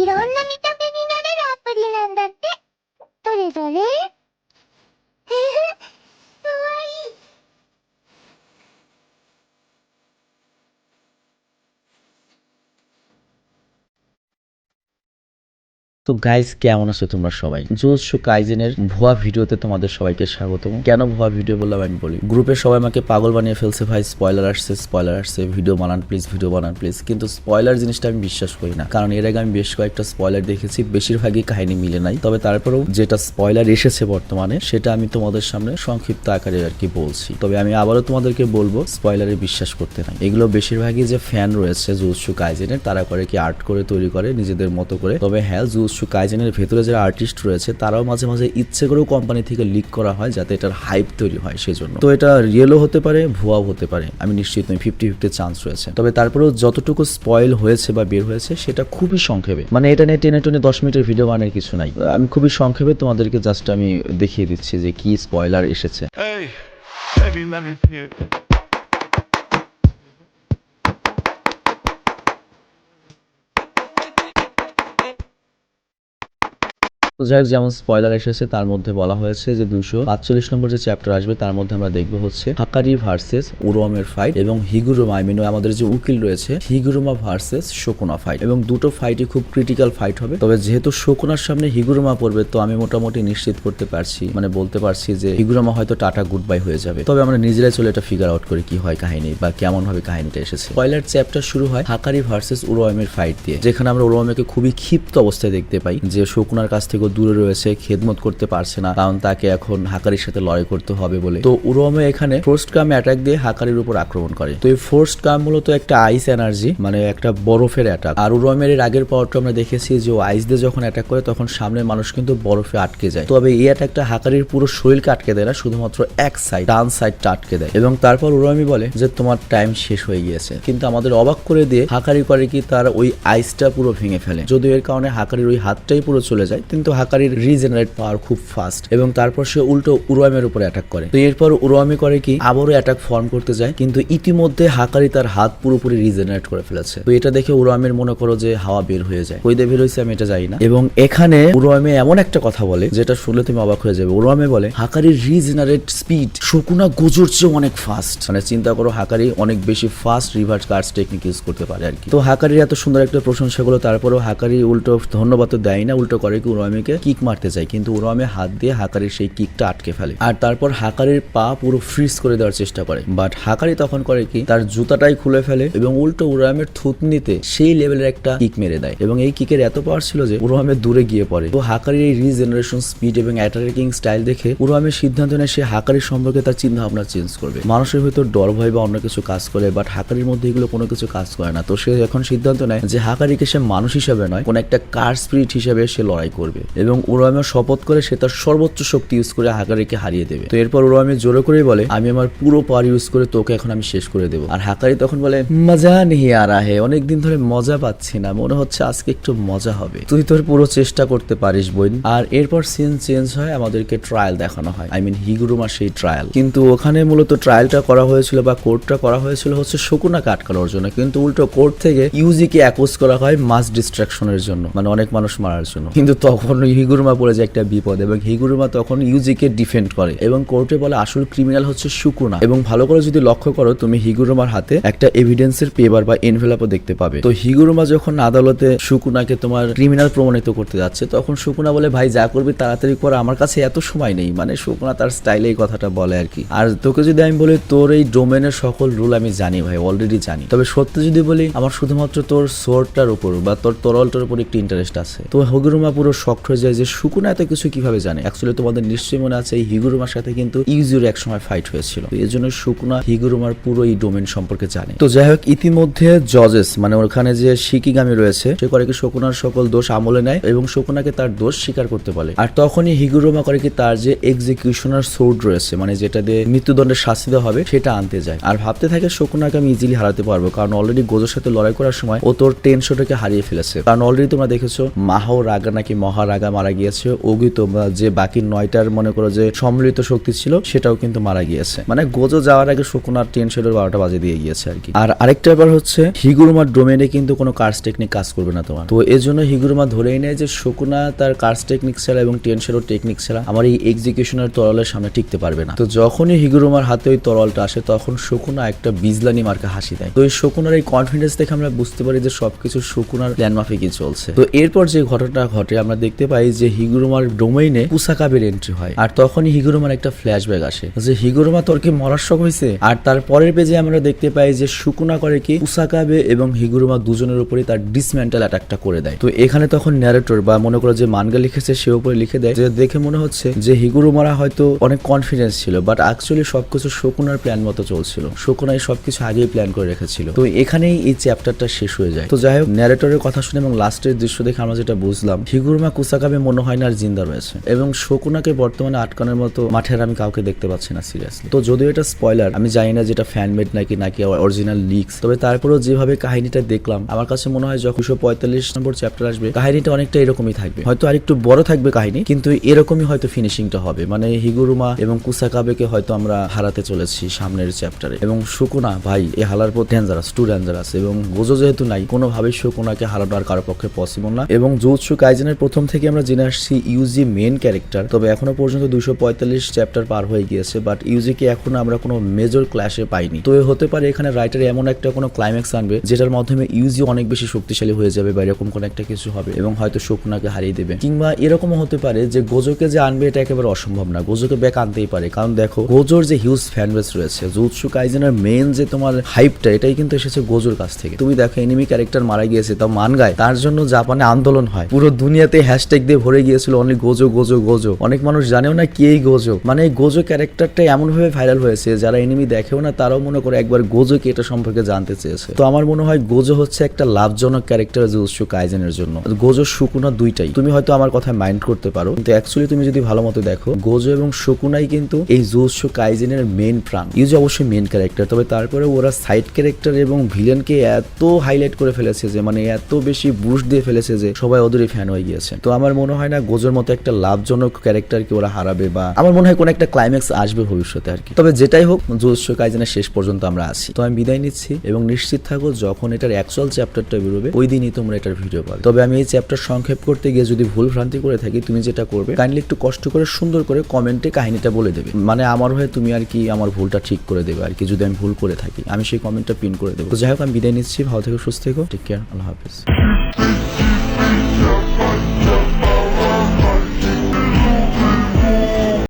いろんな見た目になれるアプリなんだって。どれどれかわいい。তো guys কেমন আছো তোমরা সবাই? জুজুৎসু কাইজেনের ভুয়া ভিডিওতে তোমাদের সবাইকে স্বাগতম। কেন ভুয়া ভিডিও বললাম আমি বলি। গ্রুপে সবাই আমাকে পাগল বানিয়ে ফেলছে, ভাই স্পয়লার আসছে, ভিডিও বানান প্লিজ। কিন্তু স্পয়লার জিনিসটা আমি বিশ্বাস করি না, কারণ এর আগে আমি বেশ কয়েকটা স্পয়লার দেখেছি, বেশিরভাগই কাহিনী মিলে নাই। তবে তারপরেও যেটা স্পয়লার এসেছে বর্তমানে সেটা আমি তোমাদের সামনে সংক্ষিপ্ত আকারে আর কি বলছি। তবে আমি আবারও তোমাদেরকে বলবো স্পয়লারে বিশ্বাস করতে নাই। এগুলো বেশিরভাগই যে ফ্যান রয়েছে জুজুৎসু কাইজেনের, তারা করে কি আর্ট করে তৈরি করে নিজেদের মতো করে। তবে হ্যাঁ, জুজুৎসু কাইজেনের ভেতরে যারা আর্টিস্ট রয়েছে তারাও মাঝে মাঝে ইচ্ছে করেও কোম্পানি থেকে লিক করা হয় যাতে এটার হাইপ তৈরি হয়, সেজন্য। তো এটা রিয়েলও হতে পারে, ভুয়াও হতে পারে, আমি নিশ্চিত নই, 50-50 চান্স রয়েছে। তবে তারপরেও যতটুকু স্পয়েল হয়েছে বা বের হয়েছে সেটা খুবই সংক্ষেপে, মানে এটা নিয়ে টেনে 10 মিনিটের ভিডিও বানানোর কিছু নাই। আমি খুবই সংক্ষেপে তোমাদেরকে জাস্ট আমি দেখিয়ে দিচ্ছি যে কি স্পয়লার এসেছে। Hey, baby, let me hear. তো যাই হোক, যেমন স্পয়লার এসেছে তার মধ্যে বলা হয়েছে যে 245 নম্বর যে চ্যাপ্টার আসবে তার মধ্যে আমরা দেখবো হচ্ছে হাকারি ভার্সেস উরোমের ফাইট এবং হিগুরোমা, আমাদের যে উকিল রয়েছে হিগুরোমা ভার্সেস শকুনা ফাইট, এবং দুটো ফাইটই খুব ক্রিটিক্যাল ফাইট হবে। তবে যেহেতু শকুনার সামনে হিগুরোমা পড়বে, তো আমি মোটামুটি নিশ্চিত করতে পারছি, মানে বলতে পারছি যে হিগুরোমা হয়তো টাটা গুড বাই হয়ে যাবে। তবে আমরা নিজেরাই চলে এটা ফিগার আউট করি কি হয় কাহিনী বা কেমন ভাবে কাহিনীটা এসেছে। স্পয়লার চ্যাপ্টার শুরু হয় হাকারি ভার্সেস উরোমের ফাইট দিয়ে, যেখানে আমরা উরোমেকে খুবই ক্ষিপ্ত অবস্থায় দেখতে পাই, যে শকুনার কাছ থেকে দূরে রয়েছে, খেদমত করতে পারছে না, কারণ তাকে এখন হাকারির সাথে লড়াই করতে হবে বলে। তো উরোমে এখানে ফোর্সড কাম অ্যাটাক দিয়ে হাকারির উপর আক্রমণ করে। তো এই ফোর্সড কাম মূলত একটা আইস এনার্জি, মানে একটা বরফের অ্যাটাক। আর উরোমের এর আগের পাওয়ারটা আমরা দেখেছি যে আইস দিয়ে যখন অ্যাটাক করে তখন সামনের মানুষ কিন্তু বরফে আটকে যায়। তবে এই অ্যাটাকটা হাকারির পুরো শরীরকে আটকে দেয় না, শুধুমাত্র এক সাইড, ডান সাইডটা আটকে দেয়। এবং তারপর উরোমি বলে যে তোমার টাইম শেষ হয়ে গিয়েছে, কিন্তু আমাদের অবাক করে দিয়ে হাকারি করে কি তার ওই আইসটা পুরো ভেঙে ফেলে। যদিও এর কারণে হাকারির ওই হাতটাই পুরো চলে যায়, কিন্তু হাকারির রিজেনারেট পাওয়ার খুব ফাস্ট, এবং তারপর সে উল্টো উরোয়ামের উপর অ্যাটাক করে। তো এরপর উরোয়ামি করে কি আবারও অ্যাটাক ফর্ম করতে যায়, কিন্তু ইতিমধ্যে হাকারি তার হাত পুরোপুরি রিজেনারেট করে ফেলেছে। তো এটা দেখে উরোয়ামের মনে করো যে হাওয়া বের হয়ে যায়, কই দিয়ে বের হয়েছে আমি এটা জানি না। এবং এখানে উরোয়ামে এমন একটা কথা বলে যেটা শুনলে তুমি অবাক হয়ে যাবে। উরোয়ামে বলে হাকারির রিজেনারেট স্পিড শকুনা গোজোর চেয়ে অনেক ফাস্ট, মানে চিন্তা করো হাকারি অনেক বেশি fast reverse curse technique use করতে পারে আর কি। তো হাকারির এত সুন্দর একটা প্রশংসা গুলো, তারপরেও হাকারি উল্টো ধন্যবাদ তো দেয় না, উল্টো করে কি উরোয়ামিকে কিক মারতে যায়, কিন্তু উরোয়ামে হাত দিয়ে হাকারির সেই কিকটা আটকে ফেলে। আর তারপর হাকারির পা পুরো ফ্রিজ করে দেওয়ার চেষ্টা করে, বাট হাকারি তখন করে কি তার জুতাটাই খুলে ফেলে এবং উল্টো উরোয়ামের থুতনিতে সেই লেভেলের একটা কিক মেরে দেয়, এবং এই কিকের এত পাওয়ার ছিল যে উরোয়ামের দূরে গিয়ে পড়ে। তো হাকারির এই রিজেনারেশন স্পিড এবং অ্যাটাকিং স্টাইল দেখে উরোয়ামের সিদ্ধান্ত নেয় সে হাকারির সম্পর্কে তার চিন্তা ভাবনা চেঞ্জ করবে। মানুষের ভিতর ডর ভয় বা অন্য কিছু কাজ করে, বাট হাকারির মধ্যে এগুলো কোনো কিছু কাজ করে না। তো সে এখন সিদ্ধান্ত নেয় যে হাকারিকে সে মানুষ হিসেবে নয়, কোন একটা কার স্পিরিট হিসেবে সে লড়াই করবে, এবং উরোয়ামের শপথ করে সে তার সর্বোচ্চ শক্তি ইউজ করে হাকারিকে হারিয়ে দেবে। তো এরপর উরোয়ামি জোরে করেই বলে আমি আমার পুরো পাওয়ার ইউজ করে তোকে এখন আমি শেষ করে দেবো। আর হাকারি তখন বলে মজা নেই আর আহে, অনেকদিন ধরে মজা পাচ্ছি না, মনে হচ্ছে আজকে একটু মজা হবে, তুই তোর পুরো চেষ্টা করতে পারিস বোন। আর এরপর সিন চেঞ্জ হয়, আমাদেরকে ট্রায়াল দেখানো হয়, হিগুরোমার সেই ট্রায়াল। কিন্তু ওখানে মূলত ট্রায়ালটা করা হয়েছিল বা কোর্টটা করা হয়েছিল হচ্ছে শকুনাকে আটকানোর জন্য, কিন্তু উল্টো কোর্ট থেকে ইউজিকে অ্যাকোজ করা হয় মাস ডিস্ট্রাকশনের জন্য, মানে অনেক মানুষ মারার জন্য। কিন্তু তখন হিগুরোমা পড়ে যায় একটা বিপদ, এবং হিগুরোমা তখন ইউজিকে ডিফেন্ড করে এবং কোর্টে বলে আসল ক্রিমিনাল হচ্ছে শুকুনা। এবং ভালো করে যদি লক্ষ্য করো তুমি হিগুরোমার হাতে একটা এভিডেন্সের পেপার বা এনভেলপও দেখতে পাবে। তো হিগুরোমা যখন আদালতে শুকুনাকে তোমার ক্রিমিনাল প্রমাণিত করতে যাচ্ছে, তখন শুকুনা বলে ভাই যা করবি তাড়াতাড়ি কর, আমার কাছে এত সময় নেই, মানে শুকুনা তার স্টাইলে এই কথাটা বলে আর কি। আর তোকে যদি আমি বলি তোর এই ডোমেনের সকল রুল আমি জানি ভাই, অলরেডি জানি, তবে সত্যি যদি বলি আমার শুধুমাত্র তোর সোর্ডটার উপর বা তোর তরলটার উপর একটু ইন্টারেস্ট আছে। তো হিগুরোমা পুরো শক্ট হয়ে যায় যে শুকুনা এত কিছু কিভাবে জানে। অ্যাকচুয়ালি তোমাদের নিশ্চয়ই মনে আছে এই হিগুরোমার সাথে কিন্তু ইউজির এক সময় ফাইট হয়েছিল, তো এর জন্য শুকুনা হিগুরোমার পুরো এই ডোমেন সম্পর্কে জানে। তো যাই হোক, ইতিমধ্যে জজেস মানে ওখানে যে শিকিগামি রয়েছে সে করে কি শকুনার সকল দোষ আমলে নেয় এবং শকুনাকে তার দোষ স্বীকার করতে বলে। আর তখনই হিগুরোমা করে কি তার যে এক্সিকিউশনার সোর্ড রয়েছে, মানে যেটা দিয়ে মৃত্যুদণ্ডের শাস্তি দেওয়া হবে, সেটা আনতে যায়। আর ভাবতে থাকে শকুনাকে আমি ইজিলি হারাতে পারবো, কারণ অলরেডি গোজোর সাথে লড়াই করার সময় ও তোর টেনশনটাকে হারিয়ে ফেলেছে। কারণ অলরেডি তোমরা দেখেছো মাহাও রাগা নাকি মহারাগা নাগা মারা গিয়েছে, ওগিতো যে বাকি 9টার মনে করো যে সম্মিলিত শক্তি ছিল সেটাও কিন্তু মারা গিয়েছে। মানে গোজো যাওয়ার আগে শুকুনার টেনশনের 12টা বাজে দিয়ে গিয়েছে আর কি। আর আরেকটা ব্যাপার হচ্ছে হিগুরুমার ডোমেনে কিন্তু কোনো কার্স টেকনিক কাজ করবে না তোমার। তো এর জন্য হিগুরুমা ধরেই নেয় যে শুকুনা তার কার্স টেকনিক ছাড়া এবং টেনশেরও টেকনিক ছাড়া আমার এই এক্সিকিউশনের তরলের সামনে টিকতে পারবে না। তো যখনই হিগুরুমার হাতে ওই তরলটা আসে তখন শুকুনা একটা বিজলানি মার্কা হাসি দেয়। তো এই শুকুনার এই কনফিডেন্স দেখে আমরা বুঝতে পারি যে সবকিছু শুকুনার প্ল্যান মাফিকই চলছে। তো এরপর যে ঘটনাটা ঘটে আমরা দেখতে পাই যে হিগুরুমার ডোমেইনে কুসাকাবের এন্ট্রি হয়, আর তখনই হিগুরুমার একটা ফ্ল্যাশব্যাক আসে যে হিগুরুমা তোর কি মরার শখ হয়েছে। আর তার পরের পেজে আমরা দেখতে পাই যে শুকুনা করে কি কুসাকাবে এবং হিগুরুমা দুজনের উপরে তার ডিসমেন্টাল অ্যাটাকটা করে দেয়। তো এখানে তখন ন্যারেটর বা মনে করো যে মানগা লিখেছে সে উপরে লিখে দেয় যে দেখে মনে হচ্ছে যে হিগুরুমারা হয়তো অনেক কনফিডেন্স ছিল, বাট অ্যাকচুয়ালি সবকিছু শুকুনার প্ল্যান মতো চলছিল, শুকুনাই সবকিছু আগেই প্ল্যান করে রেখেছিল। তো এখানেই এই চ্যাপ্টারটা শেষ হয়ে যায়। তো যাই হোক, ন্যারেটরের কথা শুনে এবং লাস্টের দৃশ্য দেখে আমরা যেটা বুঝলাম হিগুরুমা কুসাকাবে মনে হয় না আর জিন্দা রয়েছে এবং শুকুনাকে বর্তমানে আটকানোর মতো মাঠের আমি কাউকে দেখতে পাচ্ছি না সিরিয়াসলি। তো যদিও এটা স্পয়লার, আমি জানি না যেটা ফ্যানমেড নাকি অরিজিনাল লিক্স, তবে তারপরেও যেভাবে কাহিনীটা দেখলাম আমার কাছে মনে হয় যখন 245 নম্বর চ্যাপ্টার আসবে কাহিনীটা অনেকটা এরকমই থাকবে, হয়তো আরেকটু বড় থাকবে কাহিনী, কিন্তু এরকমই হয়তো ফিনিশিংটা হবে। মানে হিগুরুমা এবং কুসাকাবেকে হয়তো আমরা হারাতে চলেছি সামনের চ্যাপ্টারে। এবং শুকুনা ভাই এই হালার পর ডেঞ্জারাস, টু ডেঞ্জারাস, এবং গোজো যেহেতু নাই কোনোভাবেই শুকুনাকে হারানো আর কারো পক্ষে পসিবল না। এবং জুজুৎসু কাইজেনের প্রথম থেকে আমরা জেনে আসছি ইউজি মেন ক্যারেক্টার, তবে এখনো পর্যন্ত 245 চ্যাপ্টার পার হয়ে গিয়েছে, বাট ইউজিকে এখনো আমরা কোনো মেজর ক্ল্যাশে পাইনি। তো হতে পারে এখানে রাইটার এমন একটা কোনো ক্লাইম্যাক্স আনবে যেটার মাধ্যমে ইউজি অনেক বেশি শক্তিশালী হয়ে যাবে বা এরকম কোনো একটা কিছু হবে এবং হয়তো শুকুনাকে হারিয়ে দেবে। কিংবা এরকমও হতে পারে যে গোজোকে যে আনবে এটা একেবারে অসম্ভব না, গোজোকে ব্যাক আনতেই পারে, কারণ দেখো গোজোর যে হিউজ ফ্যান বেস রয়েছে, জুজুৎসু কাইজেনের মেন যে তোমার হাইপটা এটাই কিন্তু এসেছে গোজোর কাছ থেকে। তুমি দেখো এনিমি ক্যারেক্টার মারা গিয়েছে তাও মানগায়, তার জন্য জাপানে আন্দোলন হয়, পুরো দুনিয়াতে হ্যাশট্যাগ দিয়ে ভরে গিয়েছিল অনলি গোজো গোজো গোজো। অনেক মানুষ জানেও না কি এই গোজো, মানে এই গোজো ক্যারেক্টারটা এমন ভাবে ভাইরাল হয়েছে যারা এনিমি দেখেও না তারাও মনে করে একবার গোজো কি এটা সম্পর্কে জানতে চেয়েছে। তো আমার মনে হয় গোজো হচ্ছে একটা লাভজনক ক্যারেক্টার জুজুৎসু কাইজেনের জন্য। গোজো শুকুনা দুইটাই, তুমি হয়তো আমার কথা মাইন্ড করতে পারো, কিন্তু অ্যাকচুয়ালি তুমি যদি ভালো মতো দেখো গোজো এবং শুকুনাই কিন্তু এই জুজুৎসু কাইজেনের মেন প্রাণ। ইউজি অবশ্যই মেন ক্যারেক্টার, তবে তারপরে ওরা সাইড ক্যারেক্টার এবং ভিলেনকে এত হাইলাইট করে ফেলেছে যে মানে এত বেশি বুস্ট দিয়ে ফেলেছে যে সবাই ওদেরই ফ্যান হয়ে গিয়েছে। তো আমার মনে হয় না গোজোর মতো একটা লাভজনক ক্যারেক্টারকে ওরা হারাবে, বা আমার মনে হয় কোনো একটা ক্লাইম্যাক্স আসবে ভবিষ্যতে আর কি। তবে যেটাই হোক জুজুৎসু কাইজেনের শেষ পর্যন্ত আমরা আছি। তো আমি বিদায় নিচ্ছি এবং নিশ্চিত থাকো যখন এটার অ্যাকচুয়াল চ্যাপ্টারটা বেরোবে ওই দিনই তোমরা এটার ভিডিও পাবে। তবে আমি এই চ্যাপ্টার সংক্ষেপ করতে গিয়ে যদি ভুল ভ্রান্তি করে থাকি তুমি যেটা করবে কাইন্ডলি একটু কষ্ট করে সুন্দর করে কমেন্টে কাহিনীটা বলে দেবে, মানে আমার হয়ে তুমি আর কি আমার ভুলটা ঠিক করে দেবে আর কি। যদি আমি ভুল করে থাকি আমি সেই কমেন্টটা পিন করে দেবো। তো যাই হোক আমি বিদায় নিচ্ছি, ভালো থেকো, সুস্থ থেকো, টেক কেয়ার, আল্লাহ হাফেজ।